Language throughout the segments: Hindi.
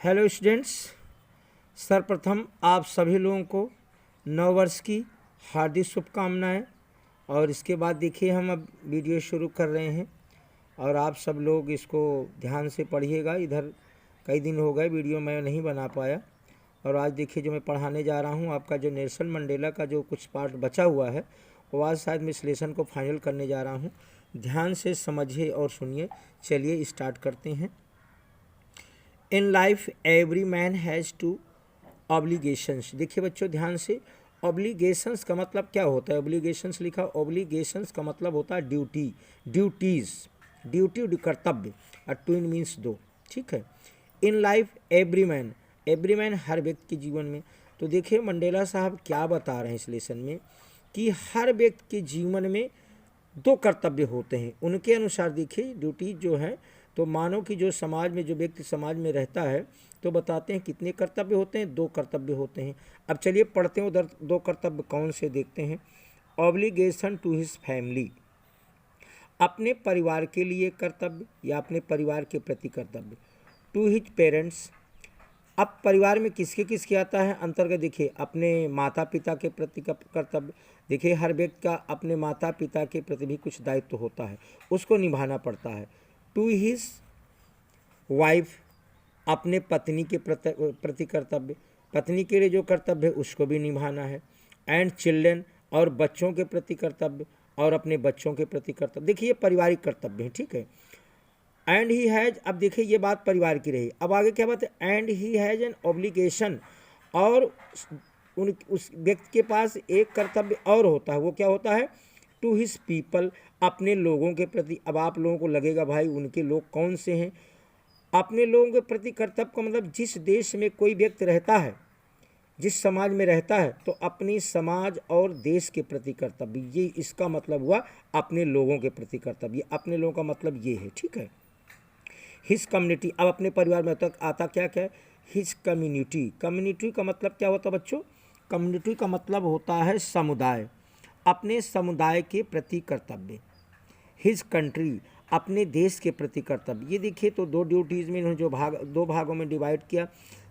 हेलो स्टूडेंट्स, सर्वप्रथम आप सभी लोगों को नव वर्ष की हार्दिक शुभकामनाएं। और इसके बाद देखिए हम अब वीडियो शुरू कर रहे हैं और आप सब लोग इसको ध्यान से पढ़िएगा। इधर कई दिन हो गए वीडियो मैं नहीं बना पाया और आज देखिए जो मैं पढ़ाने जा रहा हूँ आपका जो नेल्सन मंडेला का जो कुछ पार्ट बचा हुआ है वो आज शायद मैं इस लेसन को फाइनल करने जा रहा हूँ। ध्यान से समझिए और सुनिए। चलिए स्टार्ट करते हैं। In life every man has two obligations. देखिए बच्चों ध्यान से, ऑब्लिगेशंस का मतलब क्या होता है? ऑब्लिगेशंस लिखा, ऑब्लिगेशंस का मतलब होता है ड्यूटी, ड्यूटीज़, ड्यूटी कर्तव्य, और ट्विन मीन्स दो। ठीक है। In life every man, every man हर व्यक्ति के जीवन में। तो देखिए मंडेला साहब क्या बता रहे हैं इस लेसन में कि हर व्यक्ति के जीवन में दो कर्तव्य होते हैं। उनके अनुसार देखिए ड्यूटी जो है, तो मानो कि जो समाज में, जो व्यक्ति समाज में रहता है तो बताते हैं कितने कर्तव्य होते हैं, दो कर्तव्य होते हैं। अब चलिए पढ़ते हैं उधर दो कर्तव्य कौन से देखते हैं। ऑब्लिगेशन टू हिज फैमिली, अपने परिवार के लिए कर्तव्य या अपने परिवार के प्रति कर्तव्य। टू हिज पेरेंट्स, अब परिवार में किसके किसके आता है अंतर्गत, देखिए अपने माता पिता के प्रति कर्तव्य। देखिए हर व्यक्ति का अपने माता पिता के प्रति भी कुछ दायित्व होता है, उसको निभाना पड़ता है। टू हिज वाइफ, अपने पत्नी के प्रति कर्तव्य, पत्नी के लिए जो कर्तव्य है उसको भी निभाना है। एंड चिल्ड्रन, और बच्चों के प्रति कर्तव्य और अपने बच्चों के प्रति कर्तव्य। देखिए ये पारिवारिक कर्तव्य है। ठीक है। एंड ही हैज़, अब देखिए ये बात परिवार की रही, अब आगे क्या बात है। And he has an obligation, और उस व्यक्ति के पास एक कर्तव्य और होता है। वो क्या होता है? टू हिज पीपल, अपने लोगों के प्रति। अब आप लोगों को लगेगा भाई उनके लोग कौन से हैं? अपने लोगों के प्रति कर्तव्य का मतलब जिस देश में कोई व्यक्ति रहता है, जिस समाज में रहता है, तो अपनी समाज और देश के प्रति कर्तव्य, ये इसका मतलब हुआ अपने लोगों के प्रति कर्तव्य। अपने लोगों का मतलब ये है। ठीक है। हिज कम्युनिटी, अब अपने परिवार में तक आता क्या क्या है? हिज कम्युनिटी, कम्युनिटी का मतलब क्या होता है बच्चों? कम्युनिटी का मतलब होता है समुदाय, अपने समुदाय के प्रति कर्तव्य। हिज कंट्री, अपने देश के प्रति कर्तव्य। ये देखिए तो दो ड्यूटीज़ में इन्होंने जो दो भागों में डिवाइड किया।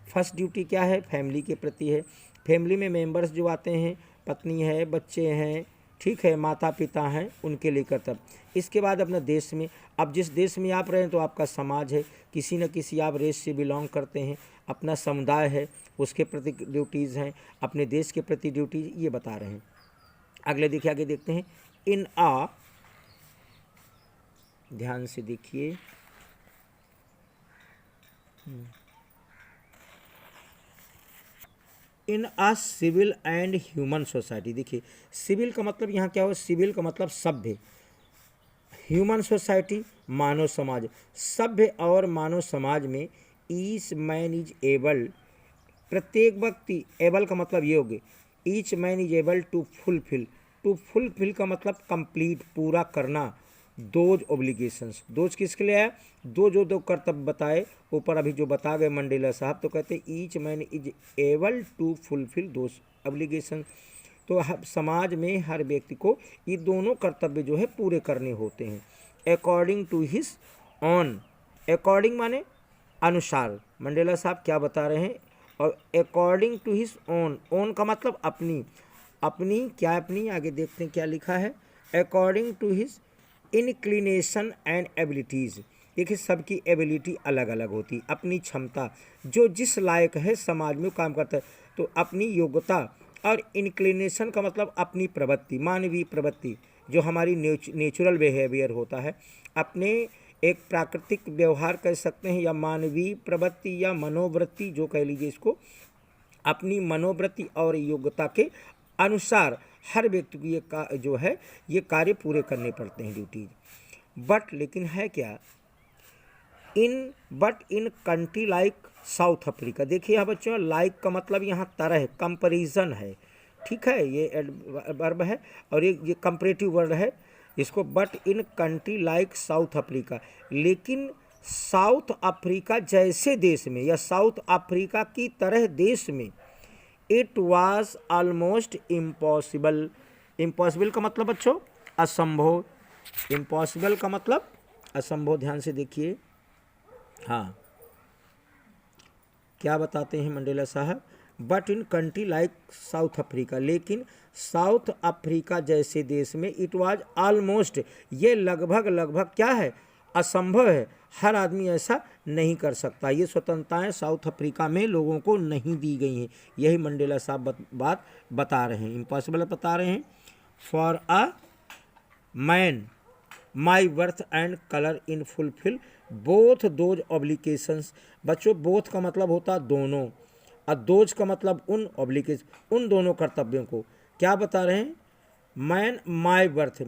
फर्स्ट ड्यूटी क्या है? फैमिली के प्रति है। फैमिली में मेंबर्स जो आते हैं, पत्नी है, बच्चे हैं, ठीक है, माता पिता हैं, उनके लिए कर्तव्य। इसके बाद अपना देश में, अब जिस देश में आप रहें तो आपका समाज है, किसी न किसी आप रेस से बिलोंग करते हैं, अपना समुदाय है, उसके प्रति ड्यूटीज़ हैं, अपने देश के प्रति ड्यूटीज, ये बता रहे हैं। अगले देखिए, आगे देखते हैं। इन आ, ध्यान से देखिए, in a civil and human society. देखिए सिविल का मतलब यहाँ क्या हो? सिविल का मतलब सभ्य, ह्यूमन सोसाइटी मानव समाज। सभ्य और मानव समाज में ईच मैन इज एबल, प्रत्येक व्यक्ति, एबल का मतलब ये हो गया, each man is able to fulfil, to fulfil का मतलब कंप्लीट, पूरा करना, दोज ऑब्लिगेशंस। दोज किसके लिए है? दो कर्तव्य बताए ऊपर अभी जो बता गए मंडेला साहब, तो कहते हैं each man is able to fulfil those obligation. तो समाज में हर व्यक्ति को ये दोनों कर्तव्य जो है पूरे करने होते हैं। According to his own, according माने अनुसार, मंडेला साहब क्या बता रहे हैं? और according to his own, own का मतलब अपनी, अपनी क्या, अपनी, आगे देखते हैं क्या लिखा है। According to his inclination and abilities. देखिए सबकी एबिलिटी अलग अलग होती, अपनी क्षमता, जो जिस लायक है समाज में काम करता है, तो अपनी योग्यता। और इनक्लिनेशन का मतलब अपनी प्रवृत्ति, मानवीय प्रवृत्ति, जो हमारी नेचुरल बिहेवियर होता है, अपने एक प्राकृतिक व्यवहार कह सकते हैं, या मानवीय प्रवृत्ति या मनोवृत्ति जो कह लीजिए इसको, अपनी मनोवृत्ति और योग्यता के अनुसार हर व्यक्ति को ये जो है ये कार्य पूरे करने पड़ते हैं, ड्यूटीज। बट लेकिन है क्या? In country like south Africa. देखिए यहाँ बच्चों, लाइक का मतलब यहाँ तरह, कंपैरिजन है। ठीक है, ये वर्ब है और ये कंपैरेटिव वर्ड है इसको। But in country like south Africa, लेकिन साउथ अफ्रीका जैसे देश में या साउथ अफ्रीका की तरह देश में, it was almost impossible. Impossible का मतलब बच्चों असंभव, इम्पॉसिबल का मतलब असंभव। ध्यान से देखिए, हाँ, क्या बताते हैं मंडेला साहब, but in country like south Africa, लेकिन साउथ अफ्रीका जैसे देश में इट वाज ऑलमोस्ट, ये लगभग क्या है, असंभव है, हर आदमी ऐसा नहीं कर सकता। ये स्वतंत्रताएं साउथ अफ्रीका में लोगों को नहीं दी गई हैं, यही मंडेला साहब बात बता रहे हैं, इम्पॉसिबल बता रहे हैं। For a man my worth and colour in fulfil both those obligations. बच्चों बोथ का मतलब होता है दोनों, और दोज का मतलब उन, ऑब्लिकेशन उन दोनों कर्तव्यों को। क्या बता रहे हैं, मैन माई वर्थ,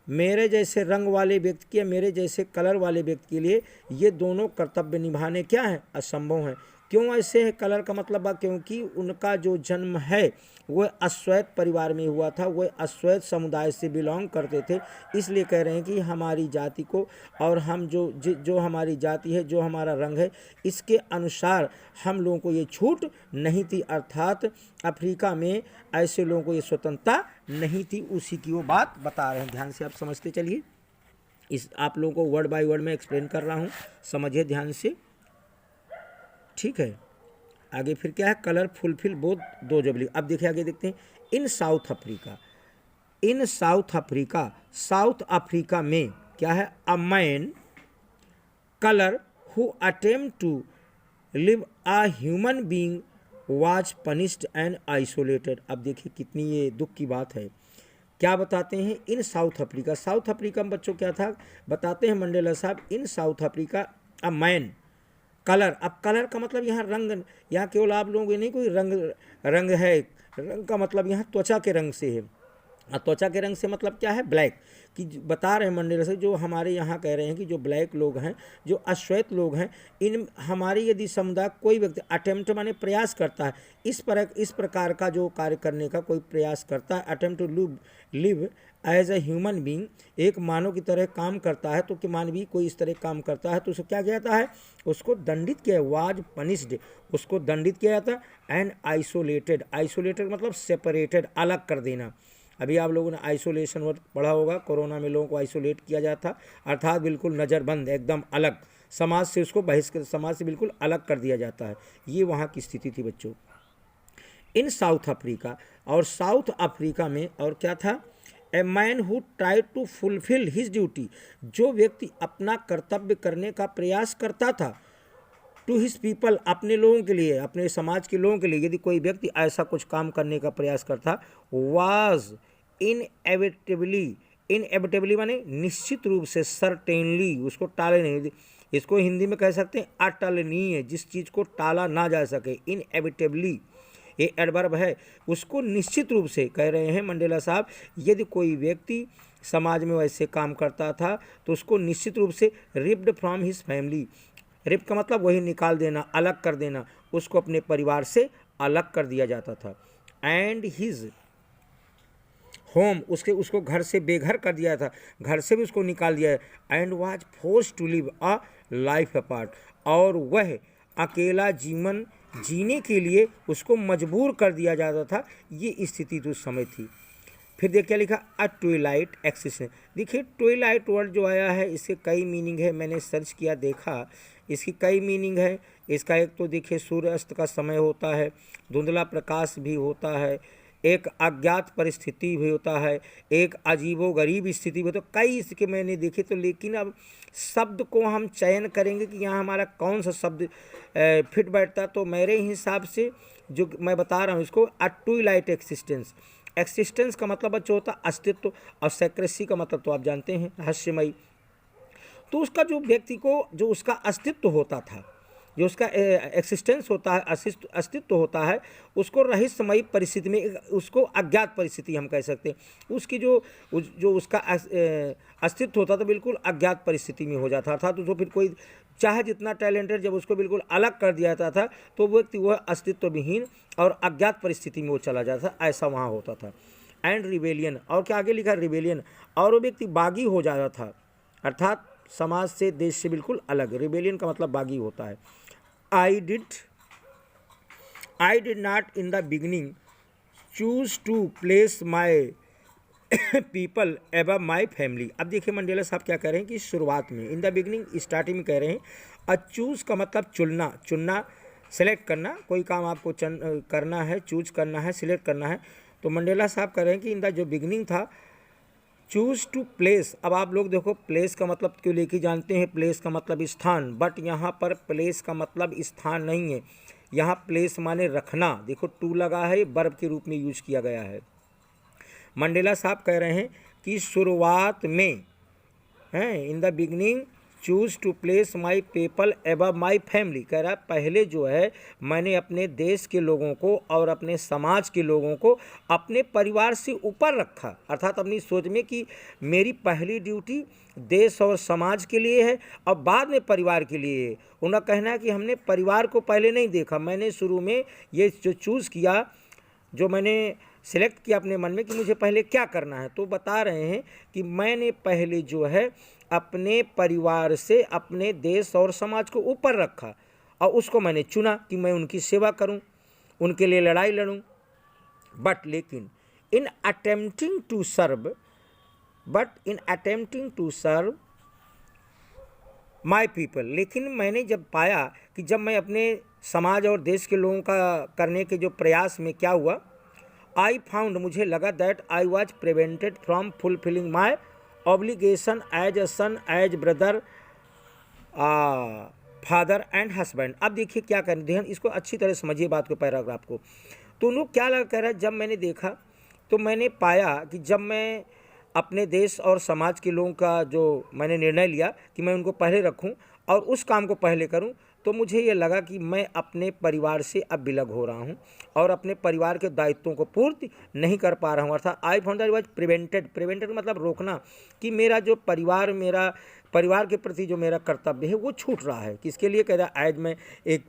मेरे जैसे रंग वाले व्यक्ति के, मेरे जैसे कलर वाले व्यक्ति के लिए ये दोनों कर्तव्य निभाने क्या है, असंभव है। क्यों ऐसे है, कलर का मतलब है क्योंकि उनका जो जन्म है वह अश्वेत परिवार में हुआ था, वह अश्वेत समुदाय से बिलोंग करते थे, इसलिए कह रहे हैं कि हमारी जाति को, और हम जो हमारी जाति है, जो हमारा रंग है, इसके अनुसार हम लोगों को ये छूट नहीं थी, अर्थात अफ्रीका में ऐसे लोगों को ये स्वतंत्रता नहीं थी, उसी की वो बात बता रहे हैं। ध्यान से आप समझते चलिए, इस आप लोगों को वर्ड बाय वर्ड में एक्सप्लेन कर रहा हूँ, समझिए ध्यान से, ठीक है। आगे फिर क्या है, कलर फुलफिल बोथ दो जबली। अब देखिए आगे देखते हैं, इन साउथ अफ्रीका में क्या है, a man colour who attempt to live a human being was punished and isolated. अब देखिए कितनी ये दुख की बात है। क्या बताते हैं, इन साउथ अफ्रीका में बच्चों क्या था, बताते हैं मंडेला साहब, in South Africa a man colour. अब कलर का मतलब यहाँ रंग, यहाँ केवल आप लोगों को नहीं कोई रंग है, रंग का मतलब यहाँ त्वचा के रंग से है। त्वचा के रंग से मतलब क्या है, ब्लैक, कि बता रहे हैं मंडेला से, जो हमारे यहाँ कह रहे हैं कि जो ब्लैक लोग हैं, जो अश्वेत लोग हैं, इन हमारी यदि समुदाय कोई व्यक्ति अटेम्प्ट माने प्रयास करता है, इस प्रकार का जो कार्य करने का कोई प्रयास करता है, attempt to live as a human being, एक मानव की तरह काम करता है, तो कि मानवीय कोई इस तरह काम करता है तो उसे क्या किया जाता है, उसको दंडित किया, वाज पनिश्ड, उसको दंडित किया जाता है। एंड आइसोलेटेड मतलब सेपरेटेड, अलग कर देना। अभी आप लोगों ने आइसोलेशन वर्ड पढ़ा होगा, कोरोना में लोगों को आइसोलेट किया जाता, अर्थात बिल्कुल नज़रबंद, एकदम अलग, समाज से उसको बहिष्कृत, समाज से बिल्कुल अलग कर दिया जाता है। ये वहाँ की स्थिति थी बच्चों, इन साउथ अफ्रीका। और साउथ अफ्रीका में और क्या था, a man who try to fulfil his duty, जो व्यक्ति अपना कर्तव्य करने का प्रयास करता था, टू हिज पीपल, अपने लोगों के लिए, अपने समाज के लोगों के लिए, यदि कोई व्यक्ति ऐसा कुछ काम करने का प्रयास करता, वाज इनएविटेबली माने निश्चित रूप से, सर्टेनली, उसको टाले नहीं, इसको हिंदी में कह सकते हैं अटलनीय, जिस चीज़ को टाला ना जा सके, इनएविटेबली ये एडवर्ब है, उसको निश्चित रूप से कह रहे हैं मंडेला साहब, यदि कोई व्यक्ति समाज में वैसे काम करता था तो उसको निश्चित रूप से ripped from his family, rip का मतलब वही निकाल देना, अलग कर देना, उसको अपने परिवार से अलग कर दिया जाता था। एंड हिज होम, उसको घर से बेघर कर दिया था, घर से भी उसको निकाल दिया है। And was force to live a life apart, और वह अकेला जीवन जीने के लिए उसको मजबूर कर दिया जाता था, ये स्थिति तो उस समय थी। फिर देख क्या लिखा, अ ट्विलाइट एक्सिस्टेंस। देखिए ट्विलाइट वर्ड जो आया है इसके कई मीनिंग है, मैंने सर्च किया देखा, इसकी कई मीनिंग है। इसका एक तो देखिए सूर्य अस्त का समय होता है, धुंधला प्रकाश भी होता है, एक अज्ञात परिस्थिति भी होता है, एक अजीबोगरीब स्थिति भी, तो कई इसके मैंने देखे, तो लेकिन अब शब्द को हम चयन करेंगे कि यहाँ हमारा कौन सा शब्द फिट बैठता, तो मेरे हिसाब से जो मैं बता रहा हूँ इसको, अ ट्विलाइट एक्सिस्टेंस का मतलब बच्चों होता अस्तित्व, और सेक्रेसी का मतलब तो आप जानते हैं रहस्यमयी। तो उसका जो व्यक्ति को जो उसका अस्तित्व होता था, जो उसका एक्सिस्टेंस होता है, अस्तित्व होता है, उसको रहस्यमयी परिस्थिति में, उसको अज्ञात परिस्थिति हम कह सकते हैं, उसकी जो उसका अस्तित्व होता था बिल्कुल अज्ञात परिस्थिति में हो जाता था। तो जो फिर कोई चाहे जितना टैलेंटेड, जब उसको बिल्कुल अलग कर दिया जाता था तो वो व्यक्ति वह अस्तित्व विहीन और अज्ञात परिस्थिति में वो चला जाता था, ऐसा वहाँ होता था। एंड रिबेलियन, और क्या आगे लिखा, रिबेलियन, और वो व्यक्ति बागी हो जाता था, अर्थात समाज से, देश से बिल्कुल अलग। रिबेलियन का मतलब बागी होता है। I did not in the beginning choose to place my people above my family. अब देखिए मंडेला साहब क्या कह रहे हैं कि शुरुआत में, इन द बिगनिंग, स्टार्टिंग में कह रहे हैं चूज का मतलब चुनना, चुनना, सेलेक्ट करना, कोई काम आपको करना है, चूज करना है, सिलेक्ट करना है। तो मंडेला साहब कह रहे हैं कि इन द जो बिगनिंग था, चूज टू प्लेस। अब आप लोग देखो प्लेस का मतलब क्यों लेके जानते हैं, प्लेस का मतलब स्थान, बट यहाँ पर प्लेस का मतलब स्थान नहीं है, यहाँ प्लेस माने रखना। देखो टू लगा है, वर्ब के रूप में यूज किया गया है। मंडेला साहब कह रहे हैं कि शुरुआत में, हैं, in the beginning choose to place my people above my family. कह रहा है पहले जो है मैंने अपने देश के लोगों को और अपने समाज के लोगों को अपने परिवार से ऊपर रखा, अर्थात अपनी सोच में कि मेरी पहली ड्यूटी देश और समाज के लिए है और बाद में परिवार के लिए है। उनका कहना है कि हमने परिवार को पहले नहीं देखा, मैंने शुरू में ये जो चूज़ किया, जो मैंने सिलेक्ट किया अपने मन में कि मुझे पहले क्या करना है, तो बता रहे हैं कि मैंने पहले जो है अपने परिवार से अपने देश और समाज को ऊपर रखा और उसको मैंने चुना कि मैं उनकी सेवा करूं, उनके लिए लड़ाई लड़ूं। बट लेकिन in attempting to serve my people, लेकिन मैंने जब पाया कि जब मैं अपने समाज और देश के लोगों का करने के जो प्रयास में क्या हुआ, आई फाउंड, मुझे लगा that I was prevented from fulfilling my obligation as a son, as brother, father and husband. अब देखिए क्या करें, ध्यान इसको अच्छी तरह समझिए बात को, पैराग्राफ को। तो उन लोग क्या लगा कह रहा है, जब मैंने देखा तो मैंने पाया कि जब मैं अपने देश और समाज के लोगों का जो मैंने निर्णय लिया कि मैं उनको पहले रखूं और उस काम को पहले करूं, तो मुझे ये लगा कि मैं अपने परिवार से अब विलग हो रहा हूं और अपने परिवार के दायित्वों को पूर्ति नहीं कर पा रहा हूं। अर्थात I found that was prevented मतलब रोकना, कि मेरा जो परिवार के प्रति जो मेरा कर्तव्य है वो छूट रहा है। किसके लिए कह रहा है, आज मैं एक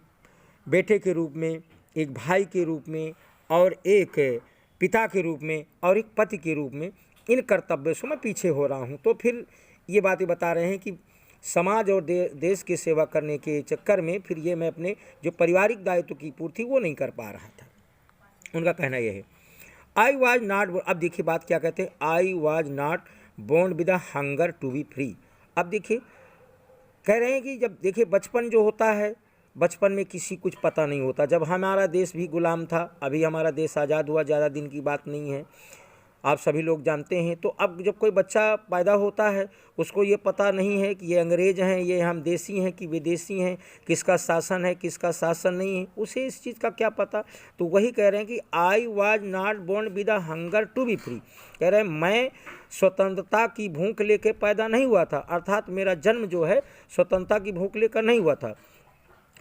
बेटे के रूप में, एक भाई के रूप में और एक पिता के रूप में और एक पति के रूप में इन कर्तव्यों से मैं पीछे हो रहा हूं। तो फिर ये बातें बता रहे हैं कि समाज और देश की सेवा करने के चक्कर में फिर ये मैं अपने जो पारिवारिक दायित्व की पूर्ति वो नहीं कर पा रहा था। उनका कहना यह है, आई वॉज नॉट, अब देखिए बात क्या कहते हैं, I was not born with a hunger to be free. अब देखिए कह रहे हैं कि जब देखिए बचपन जो होता है, बचपन में किसी कुछ पता नहीं होता। जब हमारा देश भी गुलाम था, अभी हमारा देश आज़ाद हुआ, ज़्यादा दिन की बात नहीं है, आप सभी लोग जानते हैं। तो अब जब कोई बच्चा पैदा होता है उसको ये पता नहीं है कि ये अंग्रेज हैं, ये हम देसी हैं कि विदेशी हैं, किसका शासन है किसका शासन नहीं है, उसे इस चीज़ का क्या पता। तो वही कह रहे हैं कि I was not born with a hunger to be free. कह रहे हैं मैं स्वतंत्रता की भूख लेकर पैदा नहीं हुआ था, अर्थात मेरा जन्म जो है स्वतंत्रता की भूख लेकर नहीं हुआ था।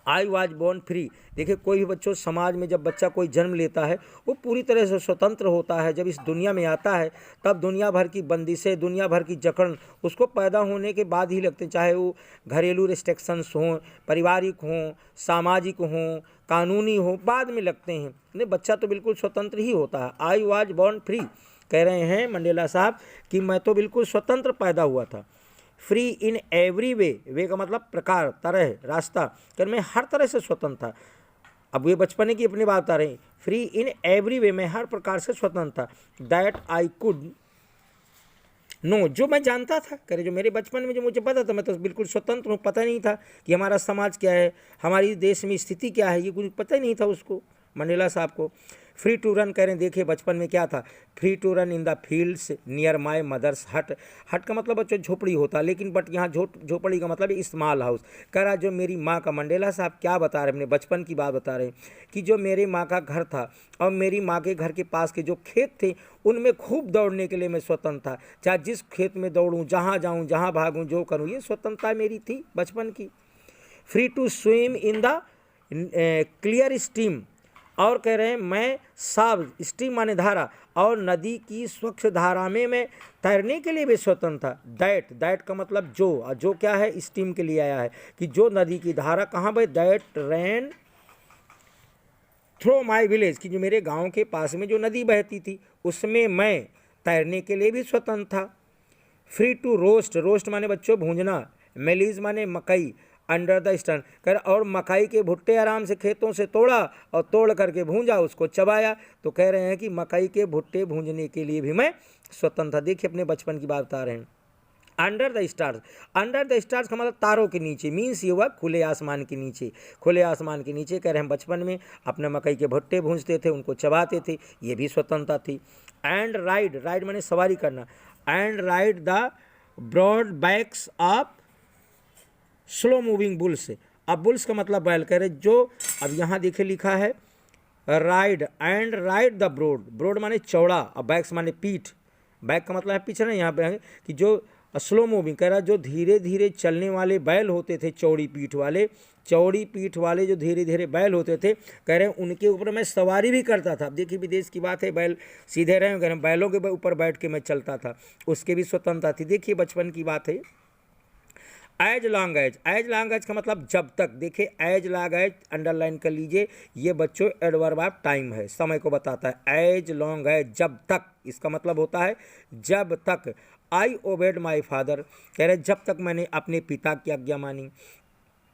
I was born free. देखिए कोई भी बच्चों, समाज में जब बच्चा कोई जन्म लेता है वो पूरी तरह से स्वतंत्र होता है। जब इस दुनिया में आता है तब दुनिया भर की बंदिशें, दुनिया भर की जकड़ उसको पैदा होने के बाद ही लगते हैं, चाहे वो घरेलू रिस्ट्रिक्शंस हों, पारिवारिक हों, सामाजिक हों, कानूनी हो, बाद में लगते हैं। नहीं, बच्चा तो बिल्कुल स्वतंत्र ही होता है। आई वाज बोर्न फ्री, कह रहे हैं मंडेला साहब कि मैं तो बिल्कुल स्वतंत्र पैदा हुआ था। फ्री इन एवरी वे का मतलब प्रकार, तरह, रास्ता, कर मैं हर तरह से स्वतंत्र था। अब ये बचपने की अपनी बात आ रही, फ्री इन एवरी वे, मैं हर प्रकार से स्वतंत्र था। दैट आई कुड नो, जो मैं जानता था, करे जो मेरे बचपन में जो मुझे पता था, मैं तो बिल्कुल स्वतंत्र हूँ। पता नहीं था कि हमारा समाज क्या है, हमारी देश में स्थिति क्या है, ये कुछ पता ही नहीं था उसको, मंडेला साहब को। फ्री टू रन करें, देखिए बचपन में क्या था, free to run in the fields near my mother's hut. Hut का मतलब बच्चों झोपड़ी होता, लेकिन बट यहाँ झोपड़ी का मतलब स्मॉल हाउस। कह रहा जो मेरी माँ का, मंडेला साहब क्या बता रहे हैं, अपने बचपन की बात बता रहे हैं कि जो मेरी माँ का घर था और मेरी माँ के घर के पास के जो खेत थे उनमें खूब दौड़ने के लिए मैं स्वतंत्र था। चाहे जिस खेत में दौड़ूँ, जहाँ जाऊँ, जहाँ भागूँ, जो करूँ, ये स्वतंत्रता मेरी थी बचपन की। Free to swim in the clear stream, और कह रहे हैं मैं साफ, स्ट्रीम माने धारा, और नदी की स्वच्छ धारा में मैं तैरने के लिए भी स्वतंत्र था। दैट का मतलब जो, और जो क्या है, स्ट्रीम के लिए आया है कि जो नदी की धारा कहाँ भाई, that ran through my village, कि जो मेरे गांव के पास में जो नदी बहती थी उसमें मैं तैरने के लिए भी स्वतंत्र था। फ्री टू रोस्ट, रोस्ट माने बच्चों भूंजना, मेलीज माने मकई, अंडर द स्टैंड। कह रहे और मकई के भुट्टे आराम से खेतों से तोड़ा और तोड़ करके भूंजा, उसको चबाया। तो कह रहे हैं कि मकई के भुट्टे भूंजने के लिए भी मैं स्वतंत्र था। देखिए अपने बचपन की बात बता रहे हैं। Under the stars, under the stars का मतलब तारों के नीचे, मीन्स ये हुआ खुले आसमान के नीचे। खुले आसमान के नीचे कह रहे हैं बचपन में अपने मकई के भुट्टे भूंजते थे, उनको चबाते थे, ये भी स्वतंत्रता थी। एंड राइड, राइड माने सवारी करना। And ride the broad backs of slow moving bulls. अब बुल्स का मतलब बैल, कह रहे जो, अब यहाँ देखिए लिखा है ride and ride the broad, broad माने चौड़ा और बैक्स माने पीठ। बैक का मतलब है पीछे ना, यहाँ पे है कि जो स्लो मूविंग, कह रहा जो धीरे धीरे चलने वाले बैल होते थे, चौड़ी पीठ वाले, चौड़ी पीठ वाले जो धीरे धीरे बैल होते थे, कह रहे हैं उनके ऊपर मैं सवारी भी करता था। अब देखिए विदेश की बात है, बैल सीधे रहे, कह रहे बैलों के ऊपर बैठ के मैं चलता था, उसके भी स्वतंत्रता थी। देखिए बचपन की बात है। As long as, as long as का मतलब जब तक। देखिए एज लॉन्ग एज अंडरलाइन कर लीजिए, ये बच्चों एडवर्ब ऑफ टाइम है, समय को बताता है। एज लॉन्ग एज जब तक, इसका मतलब होता है जब तक। आई ओबेड माई फादर, कह रहे जब तक मैंने अपने पिता की आज्ञा मानी।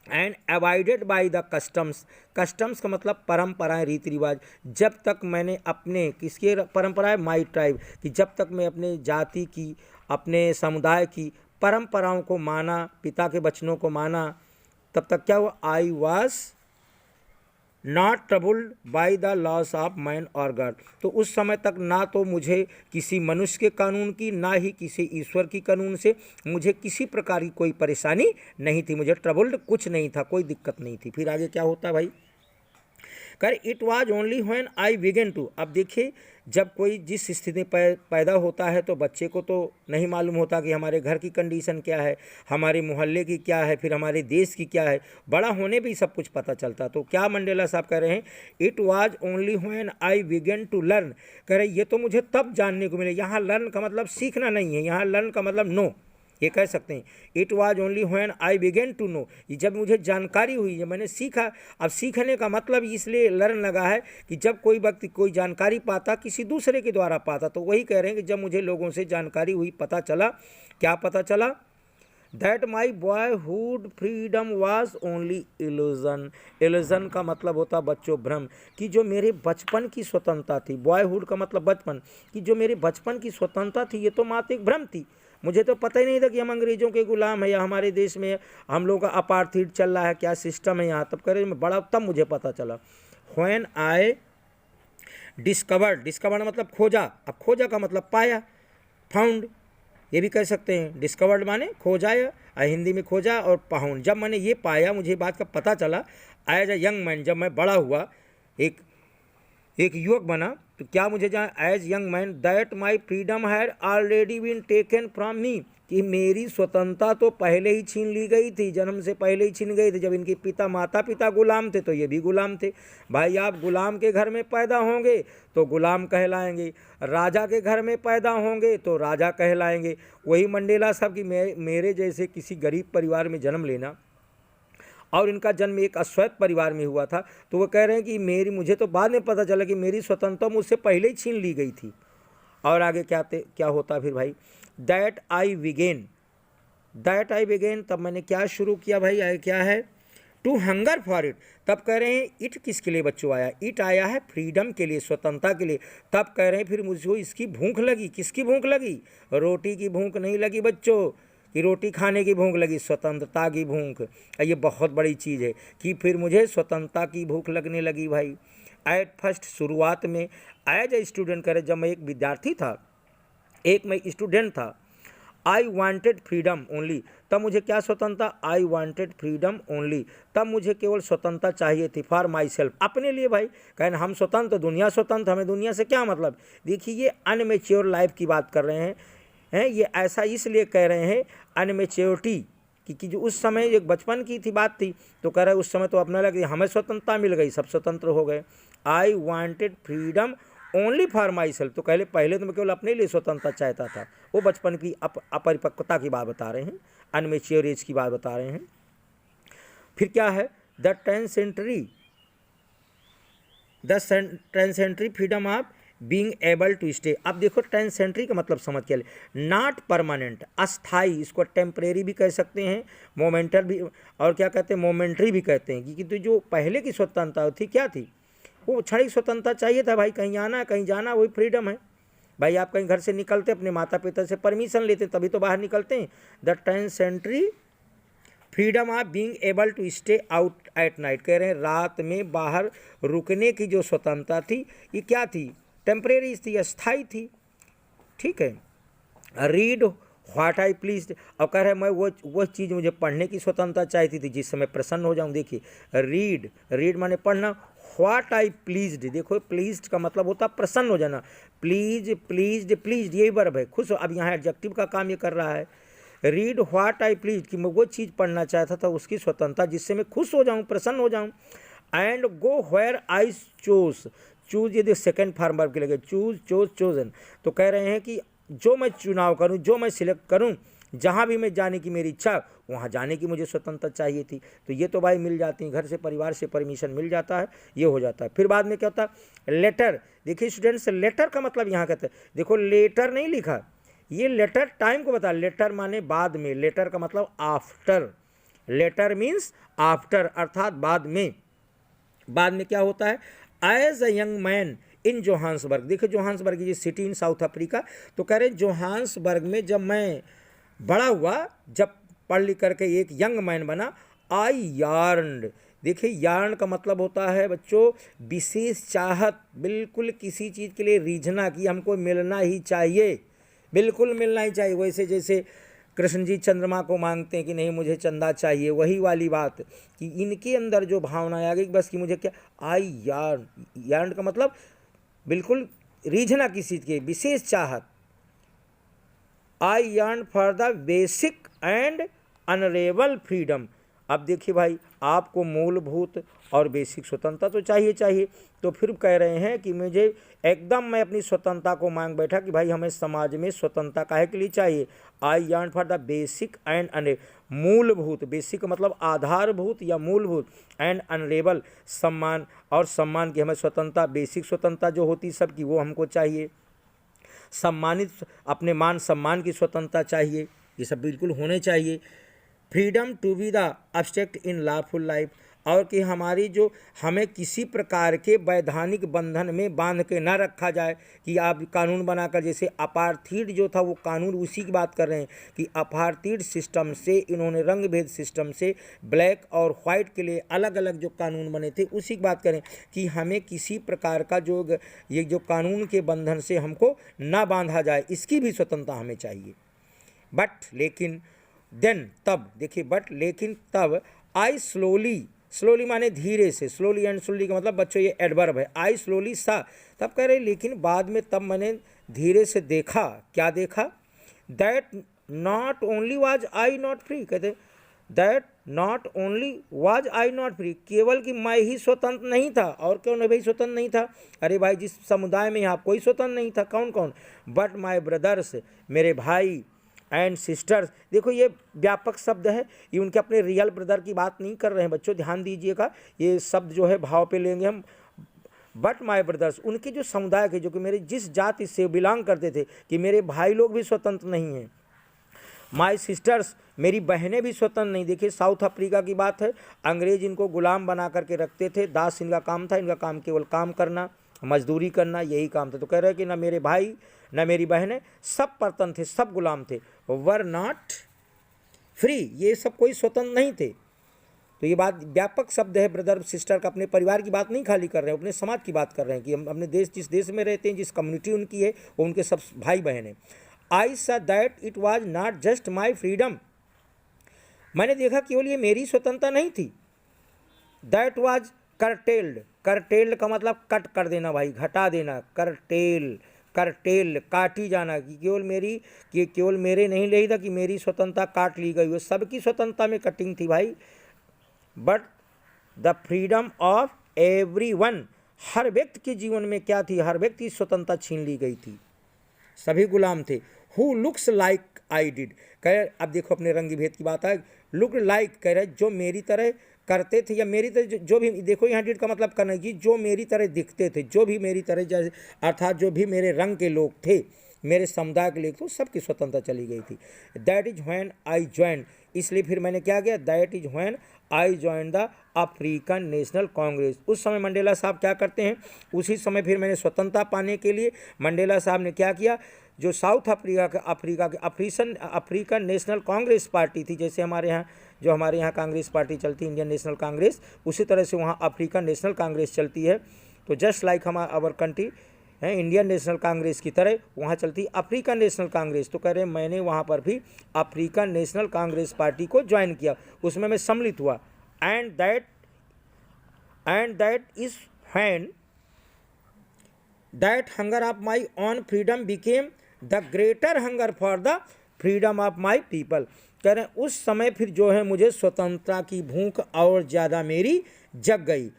And avoided by the customs, customs का मतलब परंपराएं, रीति रिवाज। जब तक मैंने अपने किसके परंपराएं, माई ट्राइब, कि जब तक मैं अपने जाति की, अपने समुदाय की परंपराओं को माना, पिता के वचनों को माना, तब तक क्या हुआ, आई was not troubled by the loss of man और गॉड। तो उस समय तक ना तो मुझे किसी मनुष्य के कानून की, ना ही किसी ईश्वर की कानून से मुझे किसी प्रकार की कोई परेशानी नहीं थी, मुझे ट्रबल्ड कुछ नहीं था, कोई दिक्कत नहीं थी। फिर आगे क्या होता है भाई, कर it was only when I began to. अब देखिए जब कोई जिस स्थिति में पैदा होता है तो बच्चे को तो नहीं मालूम होता कि हमारे घर की कंडीशन क्या है, हमारे मोहल्ले की क्या है, फिर हमारे देश की क्या है। बड़ा होने भी सब कुछ पता चलता। तो क्या मंडेला साहब कह रहे हैं, it was only when I began to learn. कह रहे ये तो मुझे तब जानने को मिले। यहाँ लर्न का मतलब सीखना नहीं है, यहाँ लर्न का मतलब नो, ये कह सकते हैं। It was only when I began to know, जब मुझे जानकारी हुई, जब मैंने सीखा। अब सीखने का मतलब इसलिए लर्न लगा है कि जब कोई व्यक्ति कोई जानकारी पाता, किसी दूसरे के द्वारा पाता, तो वही कह रहे हैं कि जब मुझे लोगों से जानकारी हुई, पता चला, क्या पता चला, that my boyhood freedom was only illusion. Illusion का मतलब होता बच्चों भ्रम, कि जो मेरे बचपन की स्वतंत्रता थी, बॉयहुड का मतलब बचपन, कि जो मेरे बचपन की स्वतंत्रता थी ये तो मात्र एक भ्रम थी। मुझे तो पता ही नहीं था कि हम अंग्रेज़ों के गुलाम है या हमारे देश में हम लोग का अपार्थीड चल रहा है, क्या सिस्टम है यहाँ। तब करे बड़ा, तब मुझे पता चला। व्हेन आई डिस्कवर्ड, डिस्कवर्ड मतलब खोजा। अब खोजा का मतलब पाया, फाउंड, ये भी कह सकते हैं। डिस्कवर्ड माने खोजा, या हिंदी में खोजा और पाउंड। जब मैंने ये पाया, मुझे बात का पता चला, एज अ यंग मैन, जब मैं बड़ा हुआ, एक युवक बना, तो क्या मुझे जान, as young man, that my freedom had already been taken from me, कि मेरी स्वतंत्रता तो पहले ही छीन ली गई थी, जन्म से पहले ही छीन गई थी। जब इनके पिता माता पिता गुलाम थे तो ये भी गुलाम थे। भाई आप गुलाम के घर में पैदा होंगे तो गुलाम कहलाएंगे, राजा के घर में पैदा होंगे तो राजा कहलाएंगे। वही मंडेला साहब कि मेरे जैसे किसी गरीब परिवार में जन्म लेना, और इनका जन्म एक अश्वेत परिवार में हुआ था, तो वो कह रहे हैं कि मुझे तो बाद में पता चला कि मेरी स्वतंत्रता मुझसे पहले ही छीन ली गई थी। और आगे क्या होता फिर भाई, that I began, that I began, तब मैंने क्या शुरू किया भाई, आगे क्या है, टू हंगर फॉर इट। तब कह रहे हैं इट किसके लिए बच्चों आया, इट आया है फ्रीडम के लिए, स्वतंत्रता के लिए। तब कह रहे हैं फिर मुझको इसकी भूख लगी। किसकी भूख लगी, रोटी की भूख नहीं लगी बच्चों, कि रोटी खाने की भूख लगी, स्वतंत्रता की भूख। ये बहुत बड़ी चीज़ है कि फिर मुझे स्वतंत्रता की भूख लगने लगी भाई। एट फर्स्ट, शुरुआत में, एज ए स्टूडेंट, करे जब मैं एक विद्यार्थी था, मैं स्टूडेंट था, आई वांटेड फ्रीडम ओनली, तब मुझे क्या स्वतंत्रता, आई वांटेड फ्रीडम ओनली, तब मुझे केवल स्वतंत्रता चाहिए थी, फॉर माई सेल्फ, अपने लिए भाई। कहना हम स्वतंत्र, दुनिया स्वतंत्र, हमें दुनिया से क्या मतलब। देखिए ये अनमेच्योर लाइफ की बात कर रहे हैं ये ऐसा इसलिए कह रहे हैं अनमेच्योरिटी, कि जो उस समय एक बचपन की थी बात थी, तो कह रहे उस समय तो अपना लगे हमें स्वतंत्रता मिल गई, सब स्वतंत्र हो गए। I wanted freedom only for my self, तो पहले तो मैं केवल अपने लिए स्वतंत्रता चाहता था। वो बचपन की अपरिपक्वता की बात बता रहे हैं, अनमेच्योर एज की बात बता रहे हैं। फिर क्या है, the 10th century freedom of being able to stay. अब देखो ट्रांसेंट्री का मतलब समझ के लिए, नॉट परमानेंट, अस्थाई, इसको टेम्परेरी भी कह सकते हैं, मोमेंटल भी, और क्या कहते हैं, मोमेंट्री भी कहते हैं। क्योंकि तो जो पहले की स्वतंत्रता थी क्या थी, वो क्षणिक स्वतंत्रता चाहिए था भाई, कहीं आना कहीं जाना वही फ्रीडम है भाई। आप कहीं घर से निकलते अपने माता पिता से परमिशन लेते तभी तो बाहर निकलते हैं। The transitory freedom of being able to stay out at night, कह रहे हैं रात में बाहर रुकने की जो स्वतंत्रता थी ये क्या थी, टेम्परेरी थी, अस्थाई थी, ठीक है। रीड व्हाट आई प्लीज, और कह रहे हैं मैं वो चीज़ मुझे पढ़ने की स्वतंत्रता चाहती थी जिससे मैं प्रसन्न हो जाऊं। देखिए रीड माने पढ़ना, व्हाट आई प्लीज्ड, देखो प्लीज्ड का मतलब होता है प्रसन्न हो जाना, प्लीज्ड यही वर्ब है, खुश हो। अब यहाँ एडजेक्टिव का काम ये कर रहा है। रीड व्हाट आई प्लीज, कि मैं वो चीज़ पढ़ना चाहता था उसकी स्वतंत्रता जिससे मैं खुश हो जाऊँ, प्रसन्न हो जाऊँ। And go where I choose ये सेकेंड फॉर्म वर्ब के लगे, चोजन, तो कह रहे हैं कि जो मैं चुनाव करूं, जो मैं सिलेक्ट करूं, जहां भी मैं जाने की मेरी इच्छा, वहां जाने की मुझे स्वतंत्रता चाहिए थी। तो ये तो भाई मिल जाती है, घर से परिवार से परमिशन मिल जाता है, ये हो जाता है। फिर बाद में क्या होता है, लेटर। देखिए स्टूडेंट्स, लेटर का मतलब यहाँ कहते हैं, देखो लेटर नहीं लिखा, ये लेटर टाइम को बता, लेटर माने बाद में, लेटर का मतलब आफ्टर, लेटर मीन्स आफ्टर अर्थात बाद में। बाद में क्या होता है, as a young man in Johannesburg, देखिए जोहान्सबर्ग ये सिटी इन साउथ अफ्रीका, तो कह रहे जोहान्सबर्ग में जब मैं बड़ा हुआ, जब पढ़ लिख करके एक यंग मैन बना, आई यार्नड, देखिए यार्न का मतलब होता है बच्चों विशेष चाहत, बिल्कुल किसी चीज़ के लिए रीझना कि हमको मिलना ही चाहिए, बिल्कुल मिलना ही चाहिए। वैसे जैसे कृष्ण जी चंद्रमा को मांगते हैं कि नहीं मुझे चंदा चाहिए, वही वाली बात कि इनके अंदर जो भावना आ गई बस कि मुझे क्या, आई यार्न का मतलब बिल्कुल रीझना किसी के विशेष चाहत। I yearn for the basic and honourable freedom. अब देखिए भाई, आपको मूलभूत और बेसिक स्वतंत्रता तो चाहिए, तो फिर कह रहे हैं कि मुझे एकदम, मैं अपनी स्वतंत्रता को मांग बैठा कि भाई हमें समाज में स्वतंत्रता काहे के लिए चाहिए। I yearn for the basic and मूलभूत, बेसिक मतलब आधारभूत या मूलभूत, एंड अनरेबल सम्मान, और सम्मान की हमें स्वतंत्रता, बेसिक स्वतंत्रता जो होती सबकी वो हमको चाहिए। सम्मानित, अपने मान सम्मान की स्वतंत्रता चाहिए, ये सब बिल्कुल होने चाहिए। Freedom to be the abstract in lawful life, और कि हमारी जो, हमें किसी प्रकार के वैधानिक बंधन में बांध के ना रखा जाए कि आप कानून बनाकर, जैसे अपार्थीड जो था वो कानून उसी की बात कर रहे हैं कि अपार्थीड सिस्टम से, इन्होंने रंग भेद सिस्टम से ब्लैक और वाइट के लिए अलग अलग जो कानून बने थे उसी की बात करें कि हमें किसी प्रकार का जो ये जो कानून के बंधन से हमको ना बांधा जाए, इसकी भी स्वतंत्रता हमें चाहिए। बट लेकिन देन तब, देखिए बट लेकिन तब, आई स्लोली माने धीरे से, स्लोली एंड स्लोली का मतलब बच्चों ये एडवर्ब है, आई स्लोली सा, तब कह रहे लेकिन बाद में, तब मैंने धीरे से देखा, क्या देखा, that not only was I not free, कहते that not only was I not free, केवल कि मैं ही स्वतंत्र नहीं था, और क्यों नहीं भाई स्वतंत्र नहीं था, अरे भाई जिस समुदाय में यहाँ कोई स्वतंत्र नहीं था, कौन कौन, बट माई ब्रदर्स, मेरे भाई, एंड सिस्टर्स, देखो ये व्यापक शब्द है, ये उनके अपने रियल ब्रदर की बात नहीं कर रहे हैं बच्चों, ध्यान दीजिएगा, ये शब्द जो है भाव पे लेंगे हम। बट माय ब्रदर्स, उनके जो समुदाय के, जो कि मेरे जिस जाति से बिलोंग करते थे, कि मेरे भाई लोग भी स्वतंत्र नहीं हैं। माय सिस्टर्स, मेरी बहनें भी स्वतंत्र नहीं। देखिए साउथ अफ्रीका की बात है, अंग्रेज इनको गुलाम बना करके रखते थे, दास इनका काम था, इनका काम केवल काम करना, मजदूरी करना, यही काम था। तो कह रहे हैं कि ना मेरे भाई ना मेरी बहनें, सब परतन थे, सब गुलाम थे, वर नॉट फ्री, ये सब कोई स्वतंत्र नहीं थे। तो ये बात व्यापक शब्द है, ब्रदर सिस्टर का, अपने परिवार की बात नहीं खाली कर रहे हैं, अपने समाज की बात कर रहे हैं कि हम अपने देश, जिस देश में रहते हैं, जिस कम्युनिटी उनकी है, वो उनके सब भाई बहन हैं। आई सा that it was not just my freedom, मैंने देखा केवल ये मेरी स्वतंत्रता नहीं थी, दैट वाज करटेल्ड का मतलब कट कर देना भाई, घटा देना, करटेल काटी जाना, कि केवल मेरे नहीं ले था कि मेरी स्वतंत्रता काट ली गई, वो सबकी स्वतंत्रता में कटिंग थी भाई। But the freedom of everyone, हर व्यक्ति के जीवन में क्या थी, हर व्यक्ति की स्वतंत्रता छीन ली गई थी, सभी गुलाम थे। Who looks like I did, कह अब देखो अपने रंग भेद की बात है, लुक लाइक कह रहे जो मेरी तरह करते थे या मेरी तरह जो भी, देखो यहाँ डिड का मतलब करना कि जो मेरी तरह दिखते थे, जो भी मेरी तरह जैसे अर्थात जो भी मेरे रंग के लोग थे, मेरे समुदाय के लोग थे, सबकी स्वतंत्रता चली गई थी। That is when I join, इसलिए फिर मैंने क्या किया, that is when I join the African national Congress. उस समय मंडेला साहब क्या करते हैं, उसी समय फिर मैंने स्वतंत्रता पाने के लिए मंडेला साहब ने क्या किया, जो साउथ अफ्रीका के अफ्रीकन नेशनल कांग्रेस पार्टी थी, जैसे हमारे यहाँ जो हमारे यहाँ कांग्रेस पार्टी चलती है इंडियन नेशनल कांग्रेस, उसी तरह से वहाँ अफ्रीकन नेशनल कांग्रेस चलती है। तो जस्ट लाइक हमारा आवर कंट्री है इंडियन नेशनल कांग्रेस की तरह वहाँ चलती अफ्रीकन नेशनल कांग्रेस। तो कह रहे हैं मैंने वहाँ पर भी अफ्रीकन नेशनल कांग्रेस पार्टी को ज्वाइन किया, उसमें मैं सम्मिलित हुआ। And that is when that hunger of my on freedom became the greater hunger for the freedom of my people. कह रहे हैं उस समय फिर जो है मुझे स्वतंत्रता की भूख और ज़्यादा मेरी जग गई।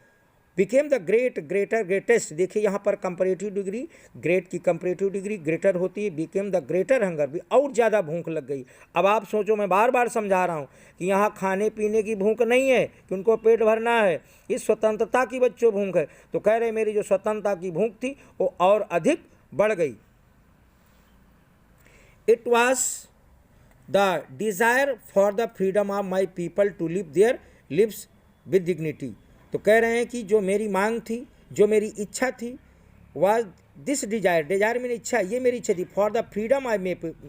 बिकेम द ग्रेटेस्ट, देखिए यहाँ पर कंपैरेटिव डिग्री, ग्रेट की कंपैरेटिव डिग्री ग्रेटर होती है। बिकेम द ग्रेटर हंगर, भी और ज़्यादा भूख लग गई। अब आप सोचो, मैं बार बार समझा रहा हूँ कि यहाँ खाने पीने की भूख नहीं है कि उनको पेट भरना है, इस स्वतंत्रता की बच्चों भूख है। तो कह रहे मेरी जो स्वतंत्रता की भूख थी वो और अधिक बढ़ गई। It was the desire for the freedom of my people to live their lives with dignity. तो कह रहे हैं कि जो मेरी मांग थी, जो मेरी इच्छा थी, वाज दिस डिजायर, डिजायर मेरी इच्छा, ये मेरी इच्छा थी, for the freedom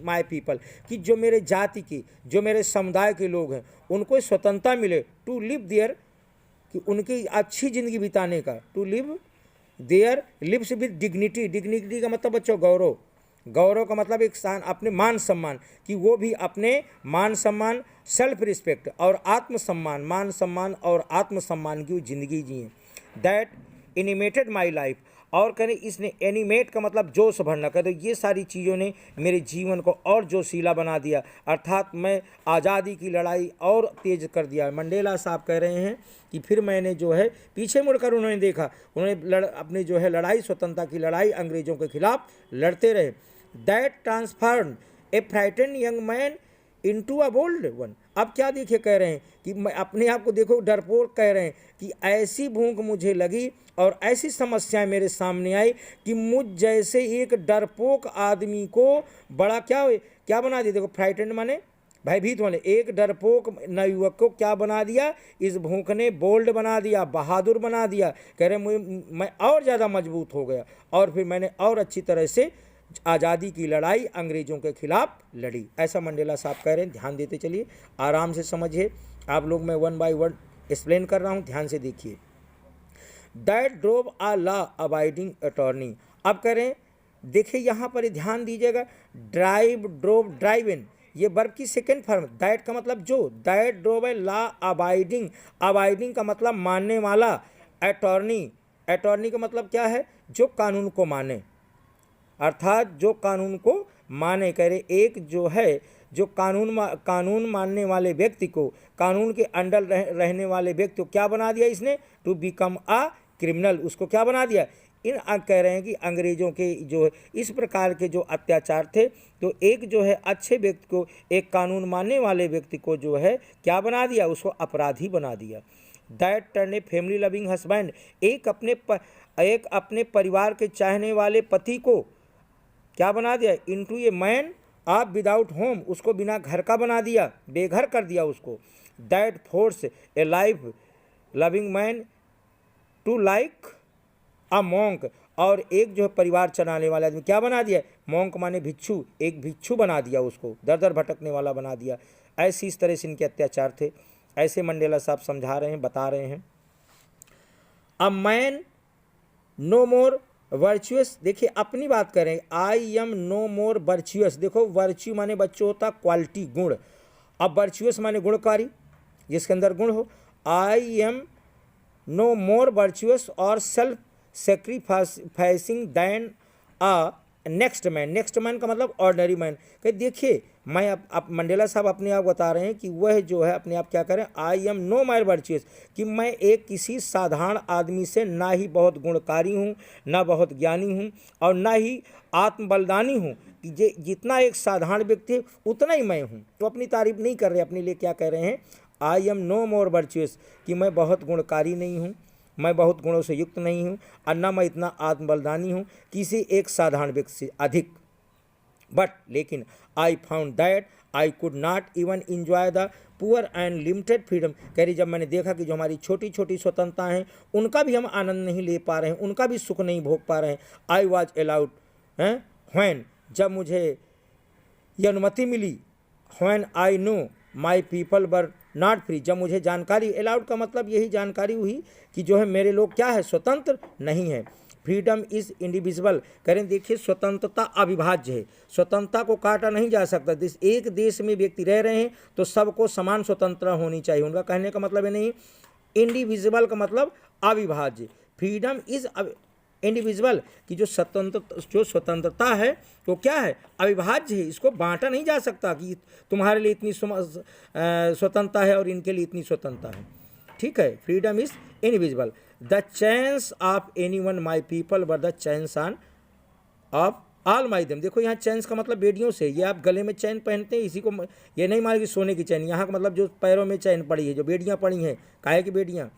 my people, कि जो मेरे जाति के, जो मेरे समुदाय के लोग हैं उनको स्वतंत्रता मिले, टू लिव देयर, कि उनकी अच्छी ज़िंदगी बिताने का, to live their lives with dignity. Dignity का मतलब बच्चों गौरव, गौरव का मतलब एक अपने मान सम्मान, कि वो भी अपने मान सम्मान, सेल्फ रिस्पेक्ट और आत्मसम्मान, मान सम्मान और आत्मसम्मान की ज़िंदगी जिए। दैट एनिमेटेड माई लाइफ, और करें इसने, एनिमेट का मतलब जोश भरना, कहते ये सारी चीज़ों ने मेरे जीवन को और जोशीला बना दिया, अर्थात मैं आज़ादी की लड़ाई और तेज कर दिया। मंडेला साहब कह रहे हैं कि फिर मैंने जो है पीछे मुड़कर उन्होंने देखा, उन्होंने अपनी जो है लड़ाई, स्वतंत्रता की लड़ाई अंग्रेज़ों के खिलाफ लड़ते रहे। That transform a frightened young man into a bold one. अब क्या देखिए कह रहे हैं कि मैं अपने आप को देखो डरपोक, कह रहे हैं कि ऐसी भूख मुझे लगी और ऐसी समस्याएं मेरे सामने आई कि मुझ जैसे एक डरपोक आदमी को बड़ा क्या बना दिया। देखो फ्राइटेंड माने भयभीत होने, एक डरपोक नवयुवक को क्या बना दिया, इस भूख ने बोल्ड बना दिया, बहादुर बना दिया। कह रहे मैं और ज़्यादा मजबूत हो गया और फिर मैंने और अच्छी तरह से आज़ादी की लड़ाई अंग्रेज़ों के खिलाफ लड़ी। ऐसा मंडेला साहब कह रहे हैं, ध्यान देते चलिए, आराम से समझिए। आप लोग मैं वन बाय वन एक्सप्लेन कर रहा हूँ, ध्यान से देखिए। That drove a law abiding attorney. अब करें देखिए यहाँ पर ध्यान दीजिएगा, ड्राइव, ड्रोव, ड्राइव इन, ये वर्ब की सेकेंड फॉर्म। दैट का मतलब जो, that drove a law abiding, abiding का मतलब मानने वाला, अटॉर्नी, अटॉर्नी का मतलब क्या है, जो कानून को माने, अर्थात जो कानून को माने। कह रहे एक जो है जो कानून मानने वाले व्यक्ति को, कानून के अंडर रहने वाले व्यक्ति को क्या बना दिया इसने, टू बिकम अ क्रिमिनल, उसको क्या बना दिया। इन कह रहे हैं कि अंग्रेज़ों के जो इस प्रकार के जो अत्याचार थे, तो एक जो है अच्छे व्यक्ति को, एक कानून मानने वाले व्यक्ति को जो है क्या बना दिया, उसको अपराधी बना दिया। That turn a family loving husband, एक अपने परिवार के चाहने वाले पति को क्या बना दिया, into a man of without home, उसको बिना घर का बना दिया, बेघर कर दिया उसको। That force a life loving man to like a monk, और एक जो है परिवार चलाने वाला आदमी क्या बना दिया, मॉन्क माने भिक्षु, एक भिक्षु बना दिया उसको, दर दर भटकने वाला बना दिया। ऐसी इस तरह से इनके अत्याचार थे। ऐसे मंडेला साहब समझा रहे हैं, बता रहे हैं। A man no more virtuous, देखिए अपनी बात करें, I am no more virtuous. देखो वर्च्यू माने बच्चों होता क्वालिटी, गुण, अब वर्चुअस माने गुणकारी, जिसके अंदर गुण हो। I am no more virtuous और self sacrificing than a next man. Next man का मतलब ऑर्डनरी मैन। कि देखिए मैं अब मंडेला साहब अपने आप बता रहे हैं कि वह जो है अपने आप क्या करें, I am know my virtuous, कि मैं एक किसी साधारण आदमी से ना ही बहुत गुणकारी हूँ, ना बहुत ज्ञानी हूँ और ना ही आत्मबलिदानी हूँ, कि जितना एक साधारण व्यक्ति है उतना ही मैं हूँ। तो अपनी तारीफ नहीं कर रहे, अपने लिए क्या कह रहे हैं, I am no more virtuous, कि मैं बहुत गुणकारी नहीं हूँ, मैं बहुत गुणों से युक्त नहीं हूँ, और न मैं इतना आत्मबलिदानी हूँ किसी एक साधारण व्यक्ति से अधिक। बट लेकिन I found that I could not even enjoy the poor and limited freedom. कह रही जब मैंने देखा कि जो हमारी छोटी छोटी स्वतंत्रताएं हैं उनका भी हम आनंद नहीं ले पा रहे हैं, उनका भी सुख नहीं भोग पा रहे हैं। आई वॉज अलाउड व्हेन, जब मुझे ये अनुमति मिली, when I know my people were not free, जब मुझे जानकारी, अलाउड का मतलब यही जानकारी हुई कि जो है मेरे लोग क्या है, स्वतंत्र नहीं है। फ्रीडम इज़ इंडिविजुअल, करें देखिए स्वतंत्रता अविभाज्य है, स्वतंत्रता को काटा नहीं जा सकता। एक देश में व्यक्ति रह रहे हैं तो सबको समान स्वतंत्रता होनी चाहिए। उनका कहने का मतलब है नहीं, इंडिविजुअल का मतलब अविभाज्य। फ्रीडम इज़ इंडिविजुअल, की जो स्वतंत्रता है वो क्या है, अविभाज्य है, इसको बांटा नहीं जा सकता कि तुम्हारे लिए इतनी स्वतंत्रता है और इनके लिए इतनी स्वतंत्रता है। ठीक है, freedom is invisible. The chance of any one my people were the chance on off all my them. देखो यहाँ चैंस का मतलब बेड़ियों से, ये आप गले में चैन पहनते हैं, इसी को ये नहीं मान कि सोने की चैन, यहाँ का मतलब जो पैरों में चैन पड़ी है, जो बेड़ियाँ पड़ी हैं, काहे की बेड़ियाँ,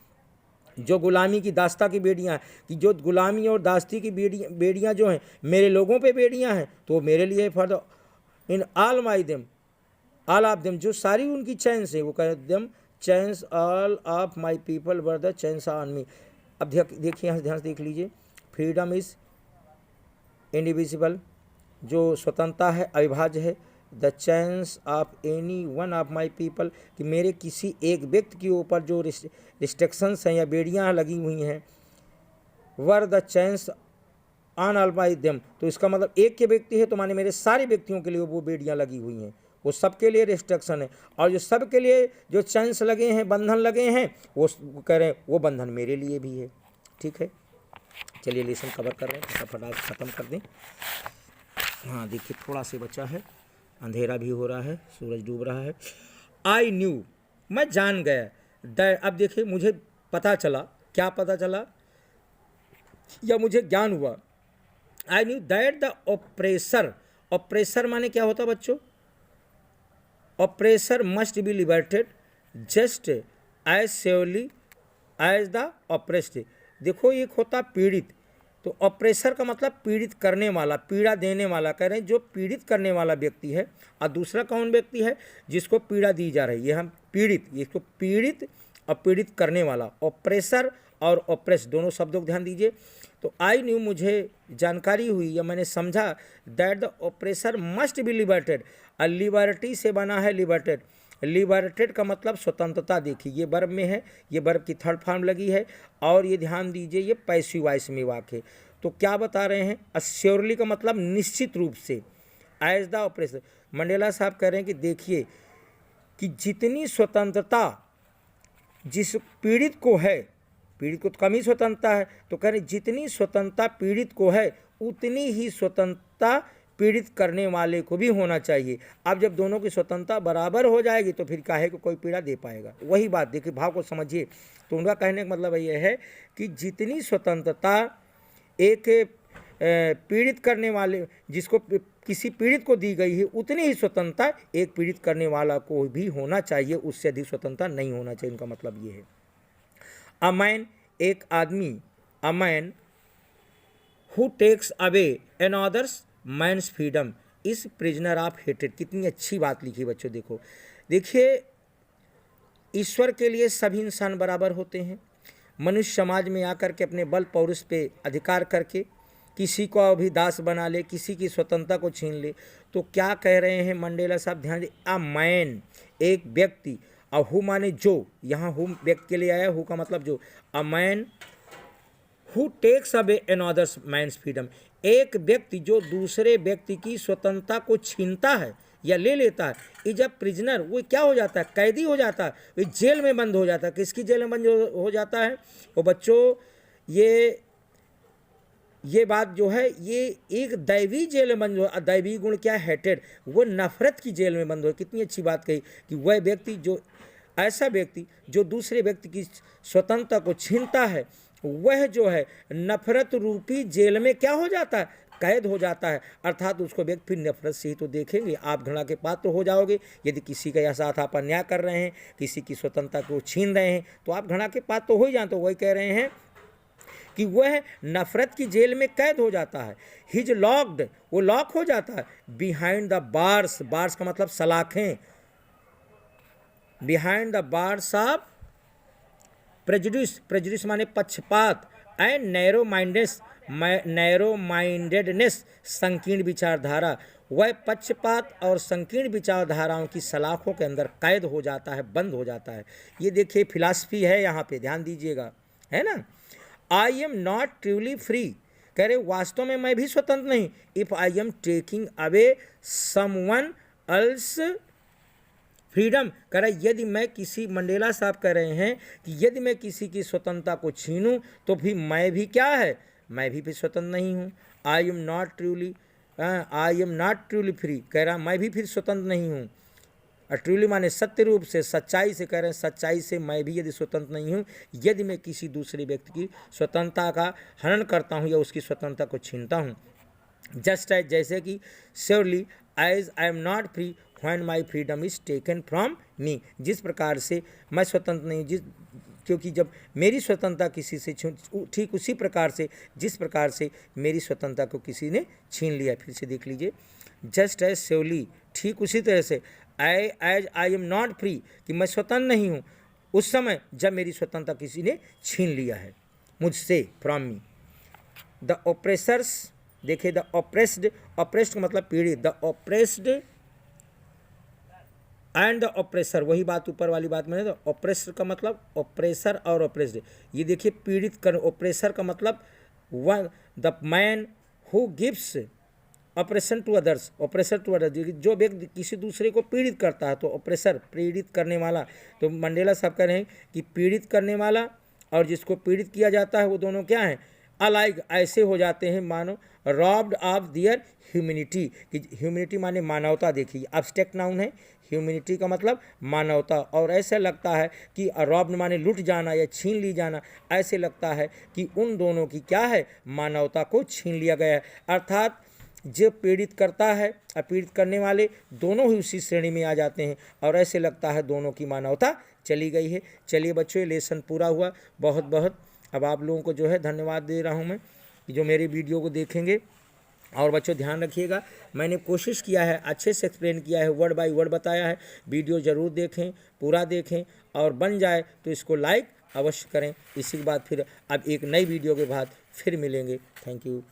जो गुलामी की दास्ता की बेड़ियाँ, कि जो गुलामी और दास्ती की बेड़ियाँ जो हैं मेरे लोगों पे बेड़ियाँ हैं, तो वो मेरे लिए for the in all my them, all of them, जो सारी उनकी चैन्स है, वो कह them chance all of my people were the chance on me. अब देखिए यहाँ ध्यान से देख लीजिए, फ्रीडम इज इंडिविजिबल, जो स्वतंत्रता है अविभाज्य है। The chance of any one of my people, कि मेरे किसी एक व्यक्ति के ऊपर जो रिस्ट्रिक्शंस हैं या बेड़ियाँ लगी हुई हैं, were the chance on all my them, तो इसका मतलब एक के व्यक्ति है तो माने मेरे सारे व्यक्तियों के लिए वो बेड़ियाँ लगी हुई हैं, वो सबके लिए रिस्ट्रिक्शन है। और जो सबके लिए जो चैंस लगे हैं, बंधन लगे हैं, वो कह रहे हैं वो बंधन मेरे लिए भी है। ठीक है, चलिए लेसन कवर कर रहे हैं, फटाफट ख़त्म कर दें। हाँ देखिए थोड़ा सा बचा है, अंधेरा भी हो रहा है, सूरज डूब रहा है। आई न्यू, मैं जान गया। अब देखिए मुझे पता चला, क्या पता चला या मुझे ज्ञान हुआ। I knew that the oppressor, oppressor माने क्या होता बच्चों, oppressor must be liberated just as surely as the oppressed. देखो एक होता पीड़ित, तो ऑपरेसर का मतलब पीड़ित करने वाला, पीड़ा देने वाला, कह रहे हैं जो पीड़ित करने वाला व्यक्ति है। और दूसरा कौन व्यक्ति है, जिसको पीड़ा दी जा रही है, हम पीड़ित, इसको पीड़ित और पीड़ित करने वाला, ऑपरेसर और ऑपरेस दोनों शब्दों को ध्यान दीजिए। तो आई न्यू, मुझे जानकारी हुई या मैंने समझा, that the oppressor must be liberated, और लिबर्टी से बना है लिबर्टेड। लिबर्टेड का मतलब स्वतंत्रता। देखिए ये वर्ब में है, ये वर्ब की थर्ड फॉर्म लगी है, और ये ध्यान दीजिए ये पैसिव वॉइस में वाक्य है। तो क्या बता रहे हैं, अश्योरली का मतलब निश्चित रूप से, एज द ऑपरेसर। मंडेला साहब कह रहे हैं कि देखिए कि जितनी स्वतंत्रता जिस पीड़ित को है, पीड़ित को तो कम ही स्वतंत्रता है, तो कह रहे जितनी स्वतंत्रता पीड़ित को है उतनी ही स्वतंत्रता पीड़ित करने वाले को भी होना चाहिए। अब जब दोनों की स्वतंत्रता बराबर हो जाएगी तो फिर काहे को कोई पीड़ा दे पाएगा। वही बात देखिए, भाव को समझिए। तो उनका कहने का मतलब ये है कि जितनी स्वतंत्रता एक पीड़ित करने वाले, जिसको किसी पीड़ित को दी गई है, उतनी ही स्वतंत्रता एक पीड़ित करने वाला को भी होना चाहिए, उससे अधिक स्वतंत्रता नहीं होना चाहिए। उनका मतलब ये है। अ मैन, एक आदमी, a man who takes away another's man's freedom is prisoner of hated. कितनी अच्छी बात लिखी बच्चों, देखो देखिए, ईश्वर के लिए सभी इंसान बराबर होते हैं। मनुष्य समाज में आकर के अपने बल पौरुष पे अधिकार करके किसी को भी दास बना ले, किसी की स्वतंत्रता को छीन ले, तो क्या कह रहे हैं मंडेला साहब, ध्यान दे। अ मैन, एक व्यक्ति, और हु माने जो, यहाँ हु व्यक्ति के लिए आया, हु का मतलब जो। A man who takes away another's man's freedom, एक व्यक्ति जो दूसरे व्यक्ति की स्वतंत्रता को छीनता है या ले लेता है, इज अ प्रिजनर, वो क्या हो जाता है, कैदी हो जाता है, वो जेल में बंद हो जाता है। किसकी जेल में बंद हो जाता है, वो बच्चों ये बात जो है, ये एक दैवी जेल में बंद हो। दैवी गुण क्या, हेटेड, वो नफरत की जेल में बंद हो। कितनी अच्छी बात कही कि वह व्यक्ति जो, ऐसा व्यक्ति जो दूसरे व्यक्ति की स्वतंत्रता को छीनता है, वह जो है नफरत रूपी जेल में क्या हो जाता है, कैद हो जाता है, अर्थात उसको व्यक्ति फिर नफरत से ही तो देखेंगे। आप घृणा के पात्र हो जाओगे यदि किसी के साथ आप अन्याय कर रहे हैं, किसी की स्वतंत्रता को छीन रहे हैं, तो आप घृणा के पात्र तो हो ही जाते। तो वही कह रहे हैं कि वह नफरत की जेल में कैद हो जाता है। हिज लॉक्ड, वो लॉक हो जाता है। बिहाइंड द बार्स, बार्स का मतलब सलाखें, behind the bars of prejudice, prejudice माने पक्षपात, एंड नैरो माइंडेडनेस, संकीर्ण विचारधारा, वह पक्षपात और संकीर्ण विचारधाराओं की सलाखों के अंदर कैद हो जाता है, बंद हो जाता है। ये देखिए फिलॉसफी है, यहाँ पे ध्यान दीजिएगा, है ना। आई एम नॉट ट्रूली फ्री, कह रहे वास्तव में मैं भी स्वतंत्र नहीं। If I am taking away someone else freedom, कह रहा यदि मैं किसी, मंडेला साहब कह रहे हैं कि यदि मैं किसी की स्वतंत्रता को छीनूं तो फिर मैं भी क्या है, मैं भी फिर स्वतंत्र नहीं हूँ। आई एम नॉट ट्रूली फ्री, कह रहा मैं भी फिर स्वतंत्र नहीं हूँ। और ट्रूली माने सत्य रूप से, सच्चाई से, कह रहे हैं सच्चाई से मैं भी यदि स्वतंत्र नहीं हूँ, यदि मैं किसी दूसरे व्यक्ति की स्वतंत्रता का हनन करता हूँ या उसकी स्वतंत्रता को छीनता हूँ। जस्ट एज, जैसे कि surely as I am not free when my freedom is taken from me, जिस प्रकार से मैं स्वतंत्र नहीं, क्योंकि जब मेरी स्वतंत्रता किसी से ठीक उसी प्रकार से जिस प्रकार से मेरी स्वतंत्रता को किसी ने छीन लिया। फिर से देख लीजिए, जस्ट एज श्योरली, ठीक उसी तरह से, as I am not free, कि मैं स्वतंत्र नहीं हूँ उस समय जब मेरी स्वतंत्रता किसी ने छीन लिया है मुझसे, फ्रॉम मी। द ओप्रेसर्स, देखिए द ओप्रेस्ड, ओप्रेस्ड का मतलब पीड़ित, the oppressed and the oppressor, वही बात ऊपर वाली बात में है। तो ओप्रेसर का मतलब ओप्रेसर और ओप्रेस्ड, ये देखिए पीड़ित कर, ओप्रेसर का मतलब one the man who gives operation to others, oppressor to others, जो व्यक्ति किसी दूसरे को पीड़ित करता है, तो ऑपरेसर पीड़ित करने वाला। तो मंडेला साहब कह रहे हैं कि पीड़ित करने वाला और जिसको पीड़ित किया जाता है वो दोनों क्या हैं, अलाइक, ऐसे हो जाते हैं मानो रॉब्ड ऑफ दियर ह्यूमैनिटी, कि ह्यूमैनिटी माने मानवता, देखिए एब्स्ट्रैक्ट नाउन है, ह्यूमैनिटी का मतलब मानवता, और ऐसा लगता है कि रॉब्ड माने लूट जाना या छीन ली जाना, ऐसे लगता है कि उन दोनों की क्या है, मानवता को छीन लिया गया है। अर्थात जो पीड़ित करता है और पीड़ित करने वाले दोनों ही उसी श्रेणी में आ जाते हैं, और ऐसे लगता है दोनों की मानवता चली गई है। चलिए बच्चों, ये लेसन पूरा हुआ। बहुत बहुत अब आप लोगों को जो है धन्यवाद दे रहा हूँ मैं, कि जो मेरी वीडियो को देखेंगे। और बच्चों ध्यान रखिएगा, मैंने कोशिश किया है, अच्छे से एक्सप्लेन किया है, वर्ड बाय वर्ड बताया है। वीडियो ज़रूर देखें, पूरा देखें, और बन जाए तो इसको लाइक अवश्य करें। इसी के बाद फिर अब एक नई वीडियो के बाद फिर मिलेंगे। Thank you.